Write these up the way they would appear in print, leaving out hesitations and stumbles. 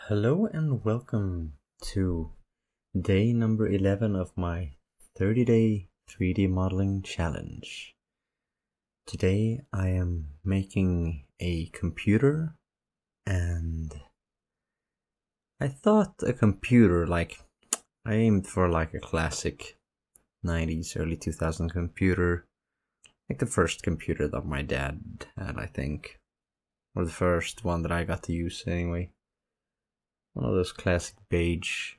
Hello and welcome to day number 11 of my 30-day 3D modeling challenge. Today I am making a computer, and I thought a computer, I aimed for a classic 90s, early 2000s computer, like the first computer that my dad had, I think, or the first one that I got to use anyway. One of those classic beige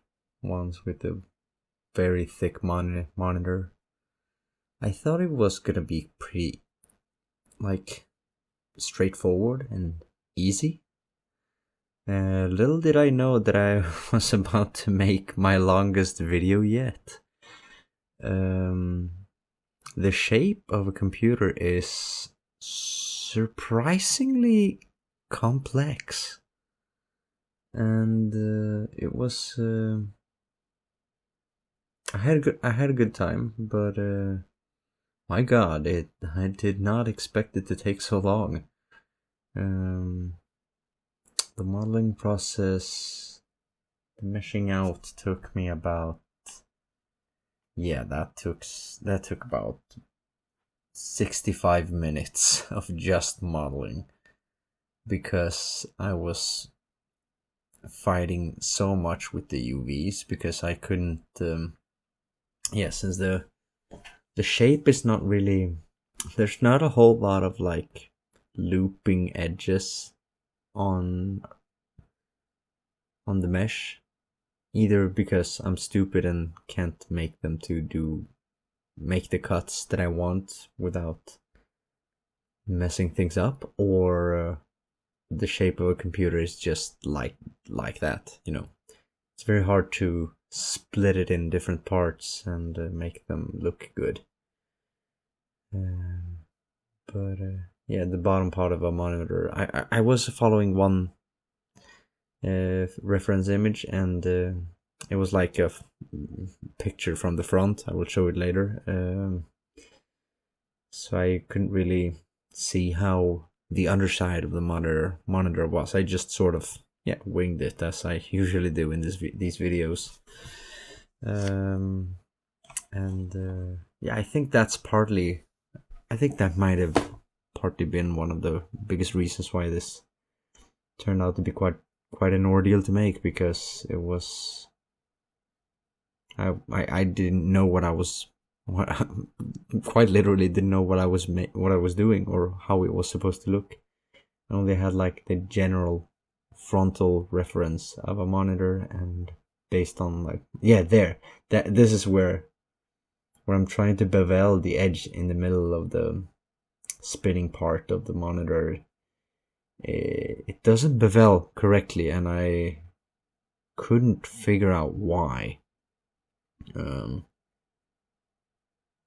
ones with the very thick monitor. I thought it was gonna be pretty, straightforward and easy. Little did I know that I was about to make my longest video yet. The shape of a computer is surprisingly complex. And it was I had a good time, but my God, I did not expect it to take so long. The modeling process, the meshing out, took me about that took about 65 minutes of just modeling, because I was fighting so much with the UVs, because I couldn't since the shape is not really, there's not a whole lot of looping edges on the mesh, either because I'm stupid and can't make them to make the cuts that I want without messing things up, or the shape of a computer is just like that, It's very hard to split it in different parts and make them look good. The bottom part of a monitor, I was following one reference image, and it was like a picture from the front. I will show it later. So I couldn't really see how the underside of the monitor was. I just sort of winged it, as I usually do in these videos. I think that's that might have partly been one of the biggest reasons why this turned out to be quite an ordeal to make, because it was I didn't know quite literally didn't know what I was doing or how it was supposed to look. I only had the general frontal reference of a monitor, and based on this is where I'm trying to bevel the edge in the middle of the spinning part of the monitor. It doesn't bevel correctly, and I couldn't figure out why.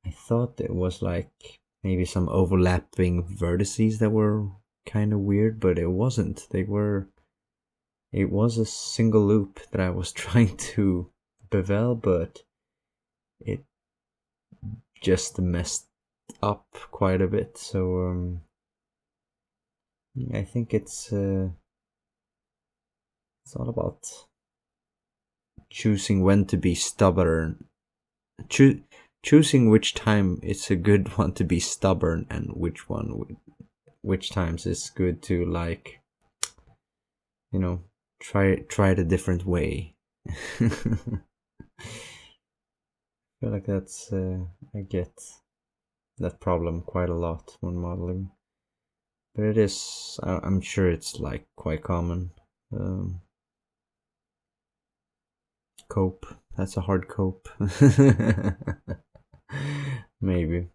I thought it was maybe some overlapping vertices that were kind of weird, but it wasn't. It was a single loop that I was trying to bevel, but it just messed up quite a bit. So I think it's all about choosing when to be stubborn, choosing which time it's a good one to be stubborn, and which times it's good to try it a different way. I feel like that's I get that problem quite a lot when modeling, but it is, I'm sure it's quite common. Cope, that's a hard cope. Maybe.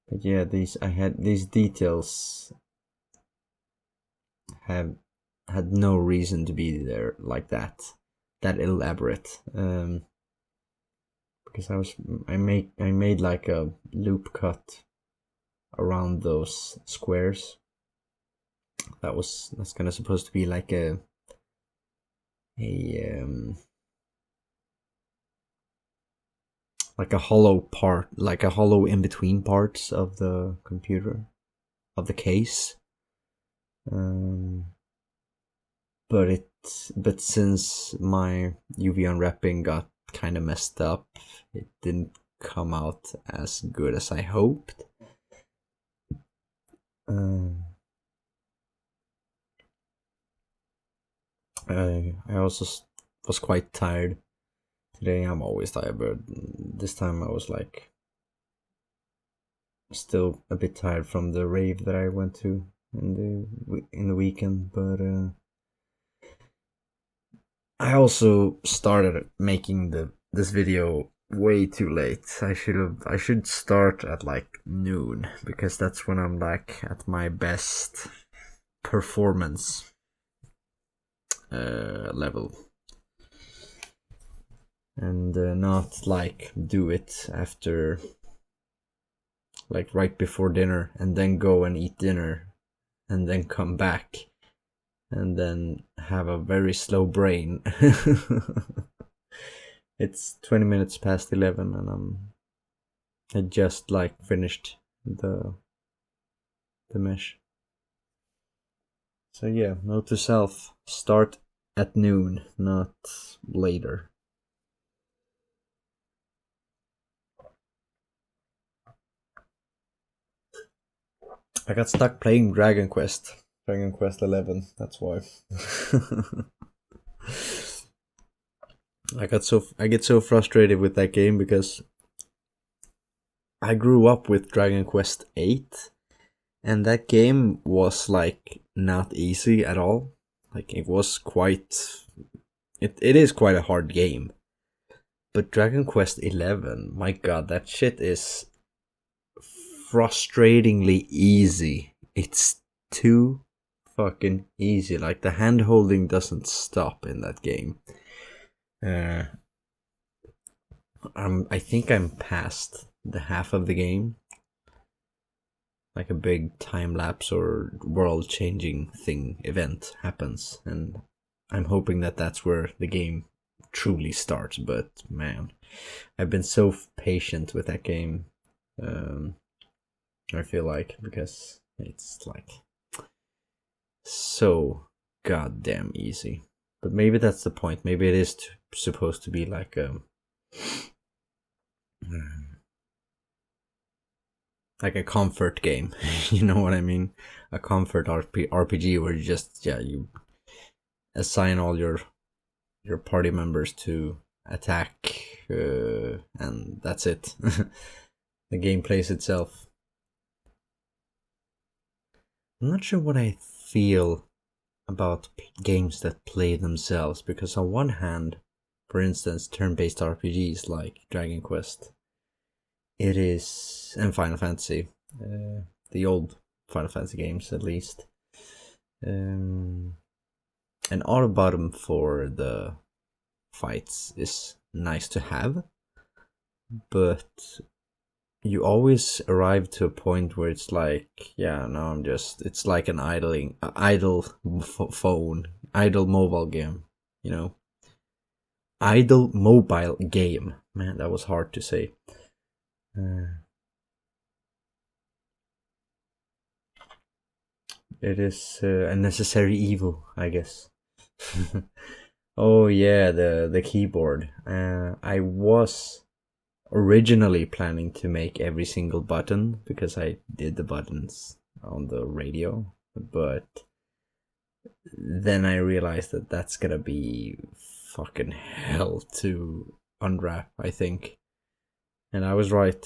But these details had no reason to be there like that elaborate. Because I made a loop cut around those squares. That's kind of supposed to be a hollow part, a hollow in between parts of the computer, of the case. But since my UV unwrapping got kind of messed up, it didn't come out as good as I hoped. I also was quite tired today. I'm always tired, but this time I was like still a bit tired from the rave that I went to in the weekend. But I also started making this video way too late. I should start at like noon, because that's when I'm like at my best performance level, and not like do it after, like right before dinner, and then go and eat dinner and then come back and then have a very slow brain. It's 20 minutes past 11 and I just like finished the mesh. So yeah, note to self, start at noon, not later. I got stuck playing Dragon Quest 11, that's why. I get so frustrated with that game because I grew up with Dragon Quest 8, and that game was like not easy at all. Like it was it is quite a hard game. But Dragon Quest 11, my god, that shit is frustratingly easy. It's too fucking easy. Like the hand holding doesn't stop in that game. I think I'm past the half of the game. Like a big time lapse or world changing event happens, and I'm hoping that that's where the game truly starts. But man, I've been so patient with that game. I feel like, because it's like so goddamn easy. But maybe that's the point. Maybe it is supposed to be like a comfort game. You know what I mean? A comfort RPG where you assign all your party members to attack, and that's it. The game plays itself. I'm not sure what I feel about games that play themselves, because on one hand, for instance, turn-based RPGs like Dragon Quest, it is, and Final Fantasy, the old Final Fantasy games at least, an auto bottom for the fights is nice to have, but you always arrive to a point where it's like, yeah, no, it's like an idle phone, idle mobile game, you know? Idle mobile game. Man, that was hard to say. It is a necessary evil, I guess. Oh yeah, the keyboard. I was originally planning to make every single button, because I did the buttons on the radio, but then I realized that that's gonna be fucking hell to unwrap, I think. And I was right,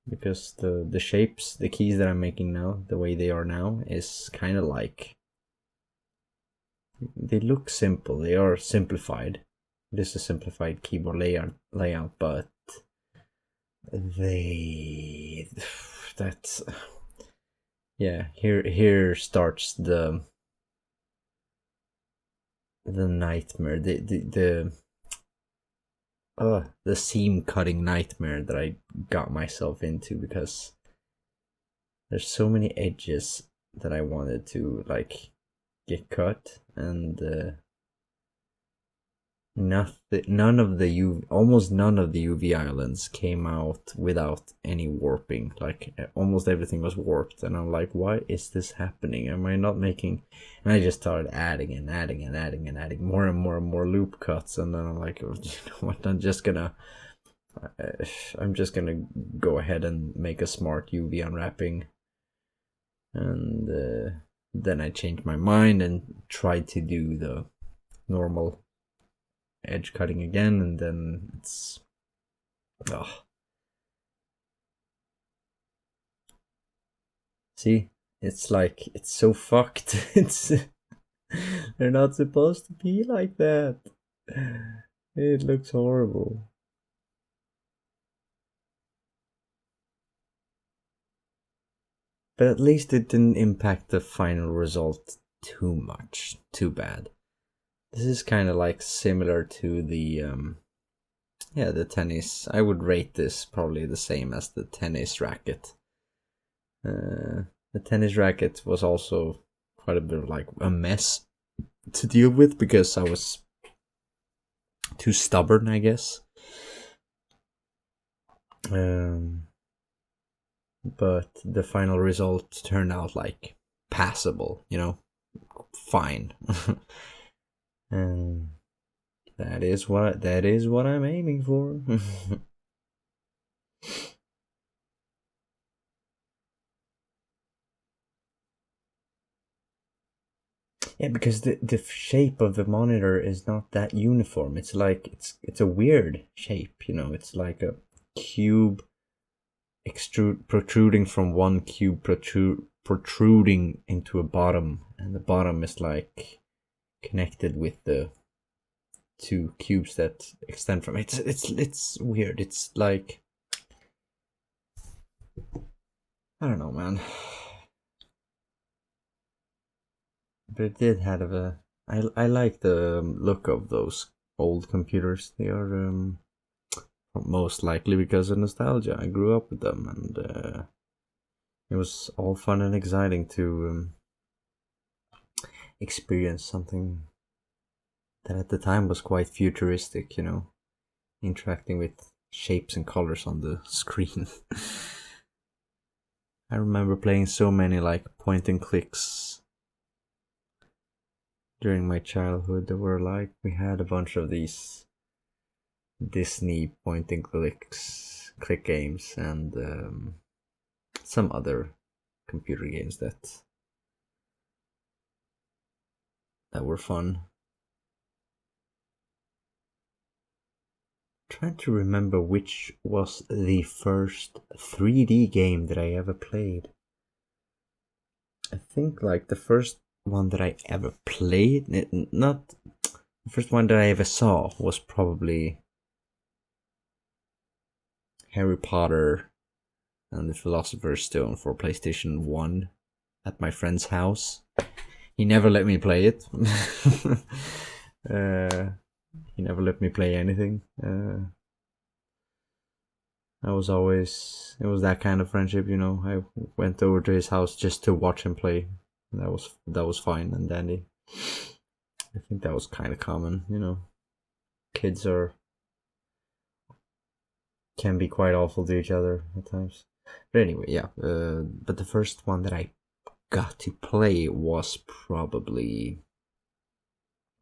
because the shapes, the keys that I'm making now, the way they are now, is kind of like, they look simple, they are simplified. It is a simplified keyboard layout, but that's, yeah, here starts the nightmare, the seam cutting nightmare that I got myself into, because there's so many edges that I wanted to like get cut, and almost none of the UV islands came out without any warping. Like almost everything was warped, and I'm like, why is this happening? Am I not making? And I just started adding and adding and adding and adding more and more and more loop cuts, and then I'm like, oh, you know what? I'm just gonna go ahead and make a smart UV unwrapping, and then I changed my mind and tried to do the normal edge cutting again, and then it's see, it's like it's so fucked. It's they're not supposed to be like that. It looks horrible. But at least it didn't impact the final result too much. Too bad. This is kind of like similar to the the tennis. I would rate this probably the same as the tennis racket. The tennis racket was also quite a bit of like a mess to deal with because I was too stubborn, I guess. But the final result turned out like passable, fine. And that is what I'm aiming for. Yeah, because the shape of the monitor is not that uniform. It's like it's a weird shape, It's like a cube protruding from one cube protruding into a bottom, and the bottom is like connected with the two cubes that extend from it. It's weird. It's like I don't know, man. But it did have I like the look of those old computers. They are most likely because of nostalgia. I grew up with them, and it was all fun and exciting to experience something that at the time was quite futuristic, interacting with shapes and colors on the screen. I remember playing so many like point and clicks during my childhood. There were like, we had a bunch of these Disney point and click games, and some other computer games that were fun. I'm trying to remember which was the first 3D game that I ever played. I think like the first one that I ever played, not the first one that I ever saw, was probably Harry Potter and the Philosopher's Stone for PlayStation 1 at my friend's house. He never let me play it. He never let me play anything. It was that kind of friendship, I went over to his house just to watch him play. That was fine and dandy. I think that was kind of common, Kids can be quite awful to each other at times. But anyway, yeah. But the first one that I got to play was probably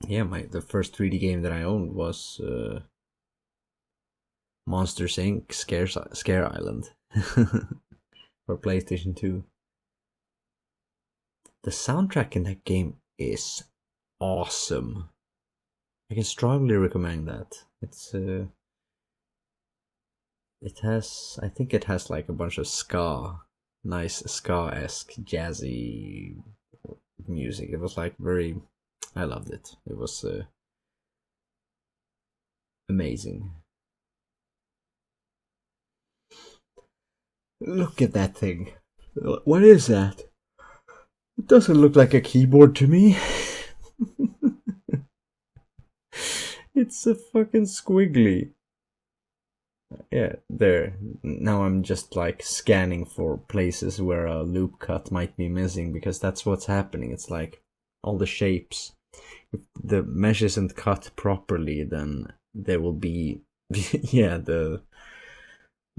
the first 3D game that I owned was Monsters Inc. Scare Island for PlayStation 2. The soundtrack in that game is awesome. I can strongly recommend that. I think it has like a bunch of nice ska-esque jazzy music. It was like I loved it. It was amazing. Look at that thing. What is that? It doesn't look like a keyboard to me. It's a fucking squiggly. Yeah, there. Now I'm just like scanning for places where a loop cut might be missing, because that's what's happening. It's like all the shapes if the mesh isn't cut properly, then there will be the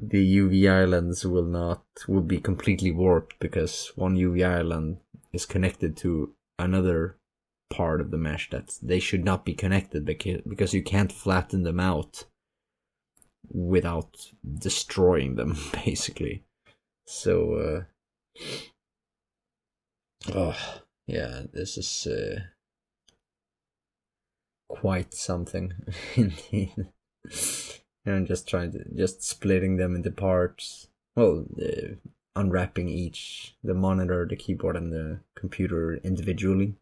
UV islands will be completely warped, because one UV island is connected to another part of the mesh that they should not be connected, because you can't flatten them out without destroying them, basically. So this is quite something indeed. And I'm just splitting them into parts. Well, unwrapping the monitor, the keyboard, and the computer individually.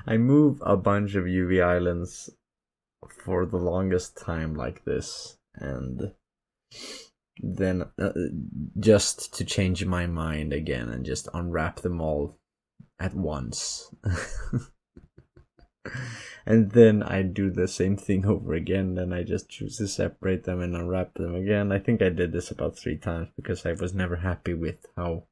I move a bunch of UV islands for the longest time like this, and then just to change my mind again and just unwrap them all at once. And then I do the same thing over again, and I just choose to separate them and unwrap them again. I think I did this about 3 times because I was never happy with how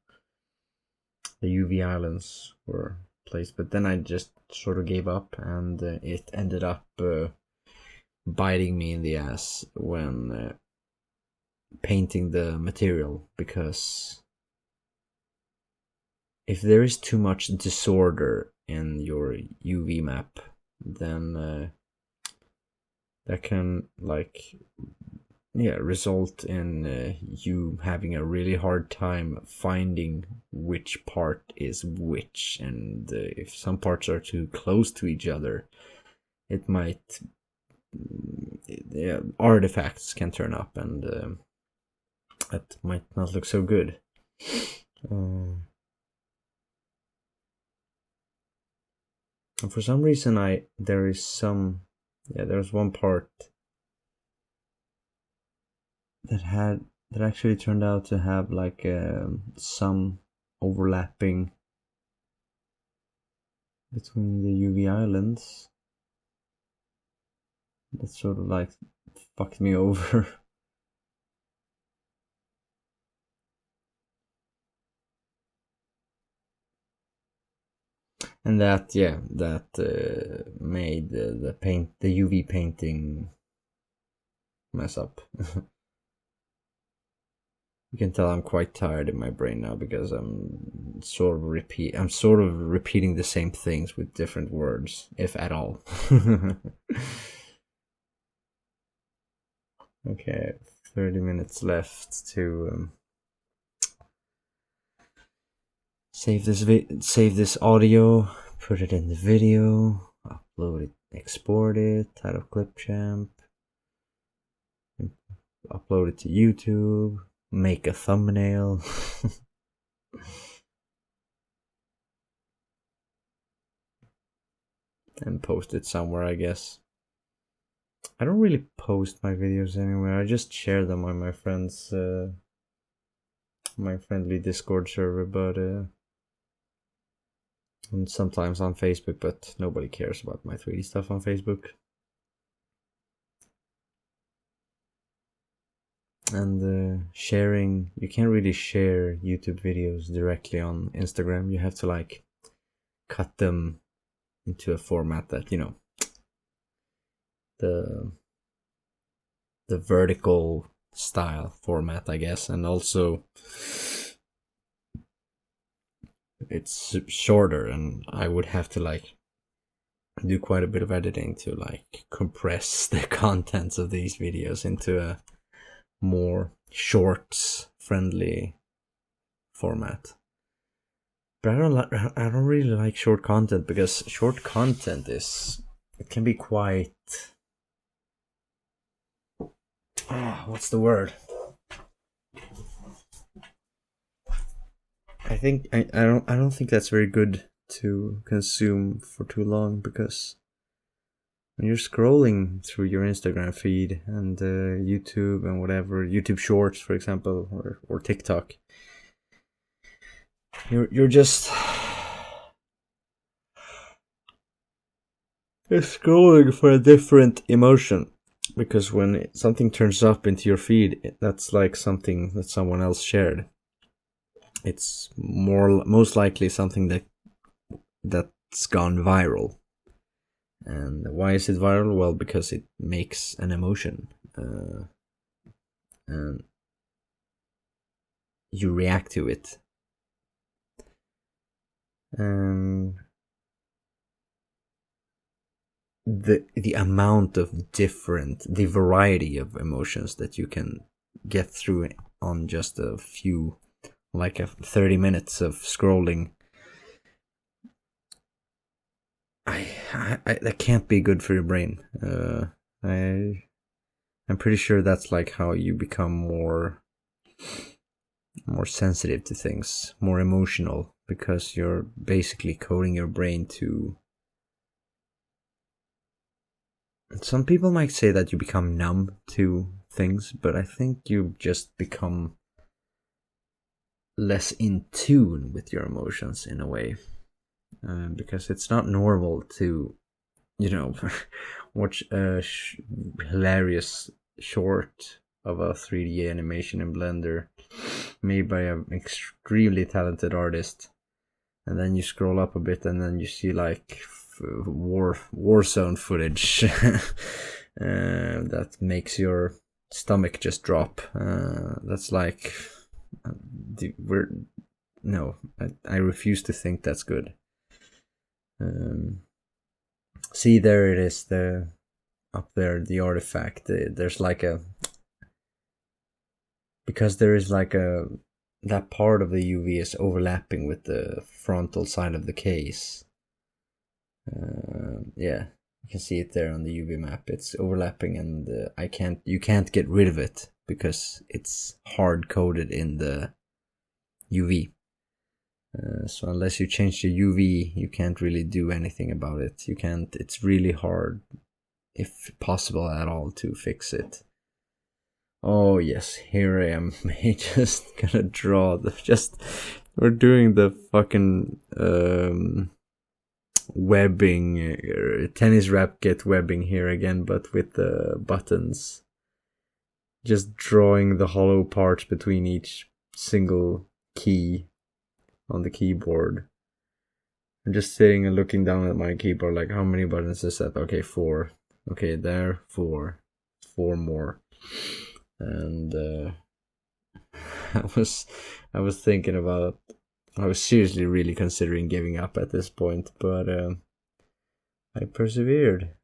the UV islands were placed. But then I just sort of gave up, and it ended up biting me in the ass when painting the material, because if there is too much disorder in your UV map, then that can result in you having a really hard time finding which part is which, and if some parts are too close to each other, it might artifacts can turn up, and that might not look so good. And for some reason there's one part that actually turned out to have some overlapping between the UV islands. That sort of fucked me over. And that made the UV painting mess up. You can tell I'm quite tired in my brain now, because I'm sort of repeating the same things with different words, if at all. Okay, 30 minutes left to save this audio, put it in the video, upload it, export it, title Clipchamp, upload it to YouTube, make a thumbnail. And post it somewhere, I guess. I don't really post my videos anywhere. I just share them on my friends, my friendly Discord server, but and sometimes on Facebook, but nobody cares about my 3D stuff on Facebook. And sharing, you can't really share YouTube videos directly on Instagram. You have to cut them into a format that, the vertical style format, I guess, and also it's shorter, and I would have to do quite a bit of editing to compress the contents of these videos into a more shorts friendly format. But I don't really like short content, because short content can be quite what's the word? I don't think that's very good to consume for too long, because when you're scrolling through your Instagram feed and YouTube and whatever, YouTube Shorts, for example, or TikTok, you're just you're scrolling for a different emotion, because when something turns up into your feed, that's like something that someone else shared. It's most likely something that's gone viral. And why is it viral? Well, because it makes an emotion, and you react to it. And the amount of the variety of emotions that you can get through on just a few, like 30 minutes of scrolling, that can't be good for your brain. I'm pretty sure that's like how you become more sensitive to things, more emotional, because you're basically coding your brain to. Some people might say that you become numb to things, but I think you just become less in tune with your emotions in a way. Because it's not normal to, watch a hilarious short of a 3D animation in Blender made by an extremely talented artist, and then you scroll up a bit and then you see like Warzone footage that makes your stomach just drop. That's like I refuse to think that's good. See, there it is, up there, the artifact. There's like because there is like that part of the UV is overlapping with the frontal side of the case. Yeah, you can see it there on the UV map. It's overlapping, and you can't get rid of it because it's hard coded in the UV. So unless you change the UV, you can't really do anything about it. It's really hard, if possible at all, to fix it. Oh yes, here I am. Just gonna draw we're doing the fucking webbing, tennis racket webbing here again, but with the buttons. Just drawing the hollow parts between each single key on the keyboard. I'm just sitting and looking down at my keyboard like, how many buttons is that? Okay, 4. Okay, there, 4. 4 more. And I was thinking about, I was seriously really considering giving up at this point, but I persevered.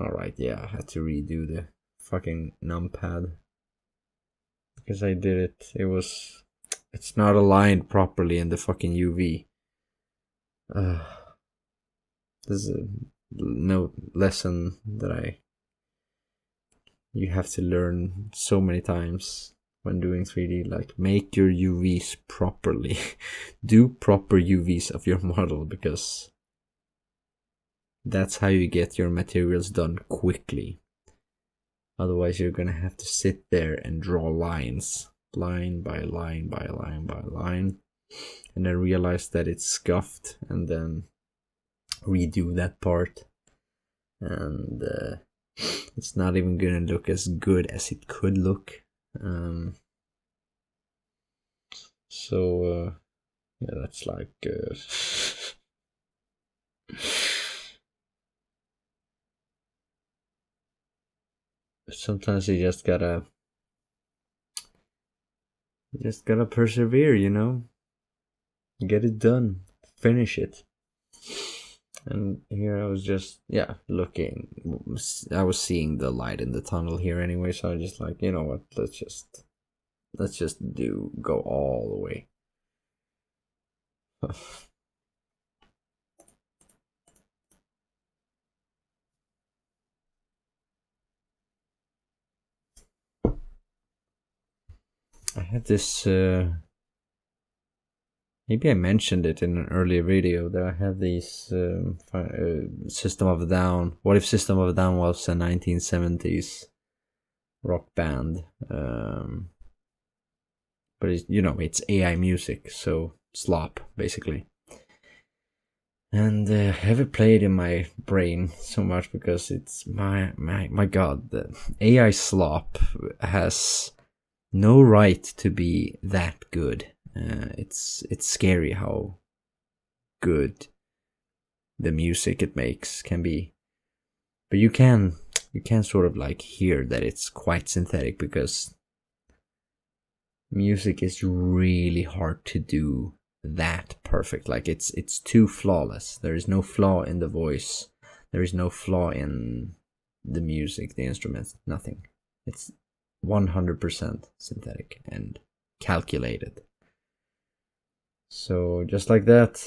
Alright, yeah, I had to redo the fucking numpad, because I did it. It's not aligned properly in the fucking UV. This is a no lesson that you have to learn so many times when doing 3D. Like, make your UVs properly. Do proper UVs of your model, because that's how you get your materials done quickly. Otherwise, you're gonna have to sit there and draw lines, line by line by line by line, and then realize that it's scuffed, and then redo that part. And it's not even gonna look as good as it could look. So yeah, that's like sometimes you just gotta persevere, get it done, finish it. And here I was just looking. I was seeing the light in the tunnel here anyway, so I was just like, you know what, let's just go all the way. I had this, maybe I mentioned it in an earlier video, that I had these System of a Down. What if System of a Down was a 1970s rock band? but it's AI music, so slop basically. And I have it played in my brain so much because it's my god, the AI slop has no right to be that good. It's scary how good the music it makes can be, but you can sort of like hear that it's quite synthetic, because music is really hard to do that perfect. Like it's too flawless. There is no flaw in the voice, there is no flaw in the music, the instruments, nothing. It's 100% synthetic and calculated. So just like that,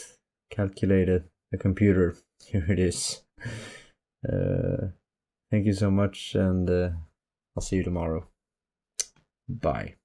calculated, the computer, here it is. Thank you so much, and I'll see you tomorrow. Bye.